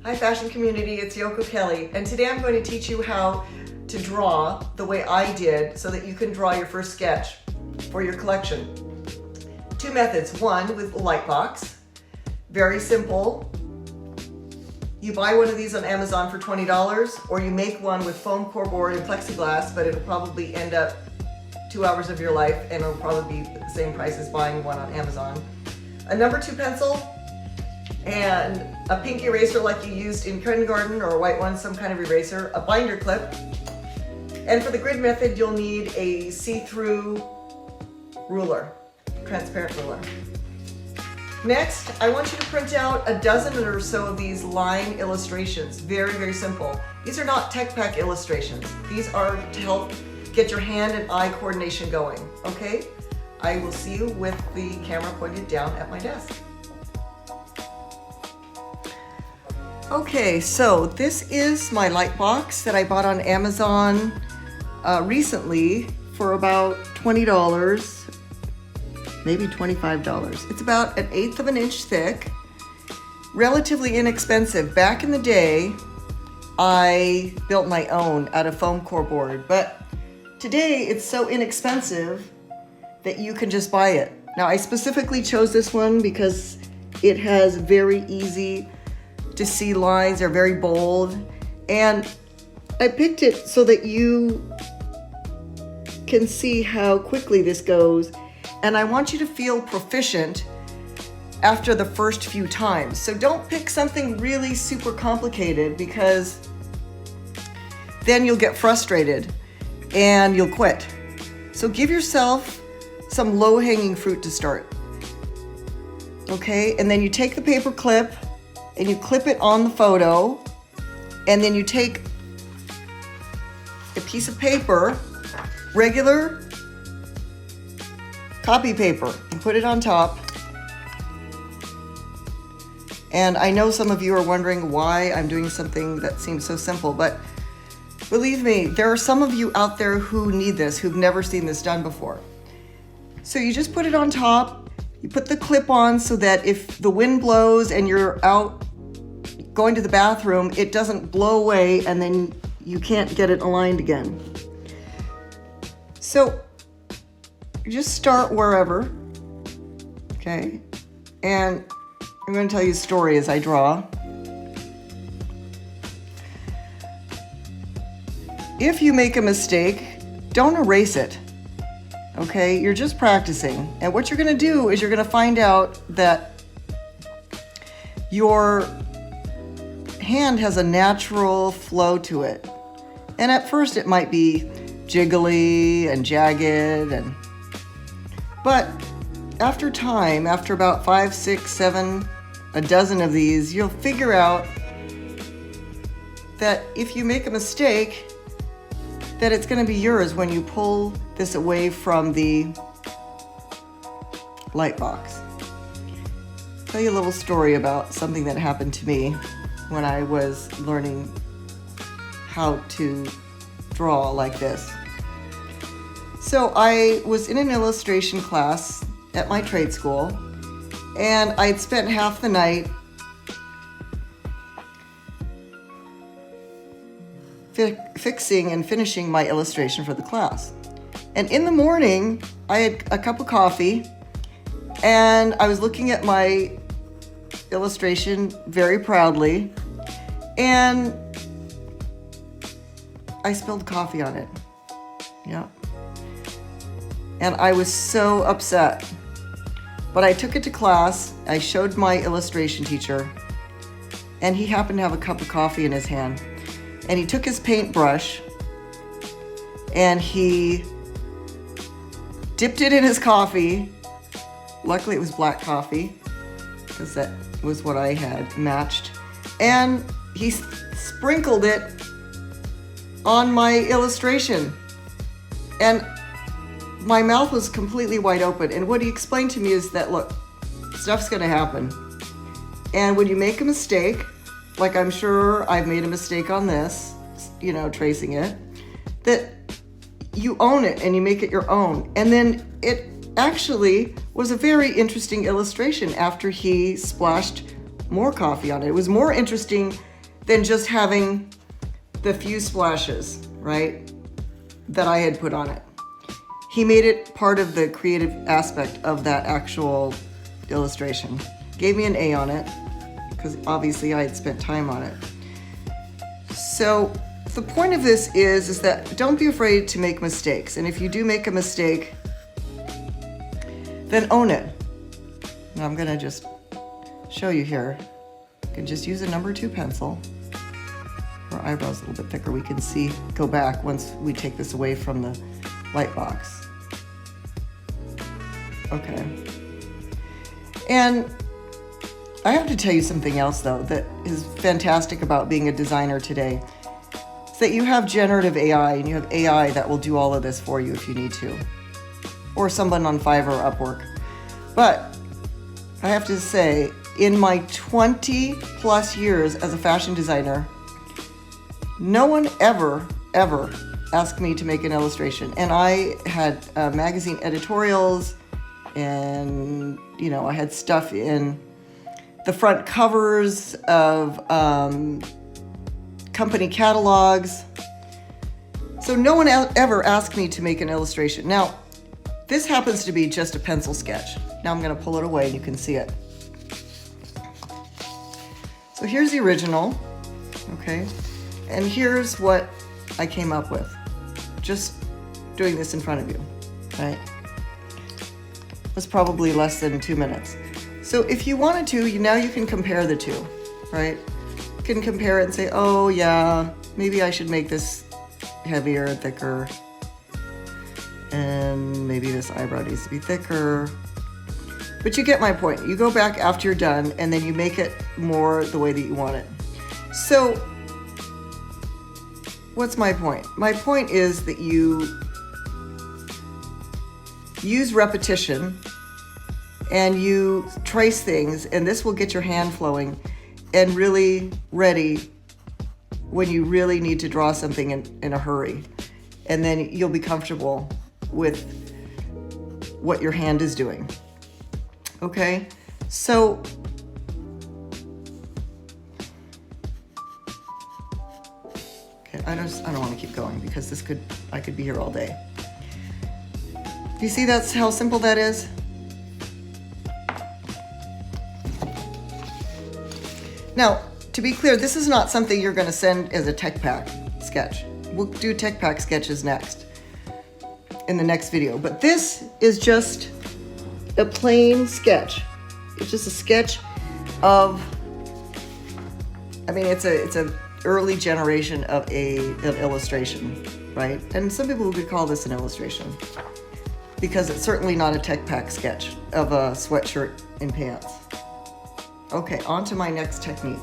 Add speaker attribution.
Speaker 1: Hi fashion community, it's Yoko Kelly, and today I'm going to teach you how to draw the way I did so that you can draw your first sketch for your collection. Two methods, one with Lightbox, very simple. You buy one of these on Amazon for $20, or you make one with foam core board and plexiglass, but it'll probably end up 2 hours of your life and it'll probably be the same price as buying one on Amazon. A number 2 pencil and a pink eraser like you used in kindergarten, or a white one, some kind of eraser, a binder clip. And for the grid method, you'll need a see-through ruler, transparent ruler. Next, I want you to print out a dozen or so of these line illustrations. Very, very simple. These are not tech pack illustrations. These are to help get your hand and eye coordination going, okay? I will see you with the camera pointed down at my desk. Okay, so this is my Lightbox that I bought on Amazon recently for about $20, maybe $25. It's about 1/8 of an inch thick, relatively inexpensive. Back in the day, I built my own out of foam core board, but today it's so inexpensive that you can just buy it. Now, I specifically chose this one because it has very easy to see lines, are very bold, and I picked it so that you can see how quickly this goes, and I want you to feel proficient after the first few times. So don't pick something really super complicated, because then you'll get frustrated and you'll quit. So give yourself some low-hanging fruit to start. Okay, and then you take the paper clip and you clip it on the photo, and then you take a piece of paper, regular copy paper, and put it on top. And I know some of you are wondering why I'm doing something that seems so simple, but believe me, there are some of you out there who need this, who've never seen this done before. So you just put it on top, you put the clip on so that if the wind blows and you're out going to the bathroom, it doesn't blow away and then you can't get it aligned again. So just start wherever, okay? And I'm going to tell you a story as I draw. If you make a mistake, don't erase it, okay? You're just practicing. And what you're going to do is you're going to find out that your hand has a natural flow to it. And at first it might be jiggly and jagged, but after time, after about 5, 6, 7, a dozen of these, you'll figure out that if you make a mistake, that it's going to be yours when you pull this away from the Lightbox. I'll tell you a little story about something that happened to me when I was learning how to draw like this. So I was in an illustration class at my trade school, and I'd spent half the night fixing and finishing my illustration for the class. And in the morning, I had a cup of coffee, and I was looking at my illustration very proudly, and I spilled coffee on it. Yeah. And I was so upset. But I took it to class, I showed my illustration teacher, and he happened to have a cup of coffee in his hand. And he took his paintbrush and he dipped it in his coffee. Luckily it was black coffee, because that was what I had matched. And he sprinkled it on my illustration. And my mouth was completely wide open. And what he explained to me is that, look, stuff's gonna happen. And when you make a mistake, like I'm sure I've made a mistake on this, you know, tracing it, that you own it and you make it your own. And then it actually was a very interesting illustration after he splashed more coffee on it. It was more interesting than just having the few splashes, right, that I had put on it. He made it part of the creative aspect of that actual illustration. Gave me an A on it, because obviously I had spent time on it. So the point of this is that don't be afraid to make mistakes. And if you do make a mistake, then own it. And I'm gonna just show you here. You can just use a number 2 pencil. Our eyebrows a little bit thicker. We can see, go back once we take this away from the Lightbox. Okay. And I have to tell you something else though that is fantastic about being a designer today. It's that you have generative AI, and you have AI that will do all of this for you if you need to. Or someone on Fiverr or Upwork. But I have to say, in my 20 plus years as a fashion designer, no one ever asked me to make an illustration. And I had magazine editorials, and you know, I had stuff in the front covers of company catalogs. So no one ever asked me to make an illustration. Now, this happens to be just a pencil sketch. Now I'm gonna pull it away and you can see it. So here's the original, okay? And here's what I came up with, just doing this in front of you, right? It was probably less than 2 minutes. So if you wanted to, now you can compare the two, right? You can compare it and say, oh yeah, maybe I should make this heavier, thicker, and maybe this eyebrow needs to be thicker. But you get my point. You go back after you're done, and then you make it more the way that you want it. So what's my point? My point is that you use repetition and you trace things, and this will get your hand flowing and really ready when you really need to draw something in a hurry. And then you'll be comfortable with what your hand is doing. Okay? So I don't want to keep going because I could be here all day. Do you see that's how simple that is? Now, to be clear, this is not something you're going to send as a tech pack sketch. We'll do tech pack sketches next, in the next video. But this is just a plain sketch. It's just a sketch of, I mean, it's a early generation of an illustration, right? And some people would call this an illustration because it's certainly not a tech pack sketch of a sweatshirt and pants. Okay, on to my next technique.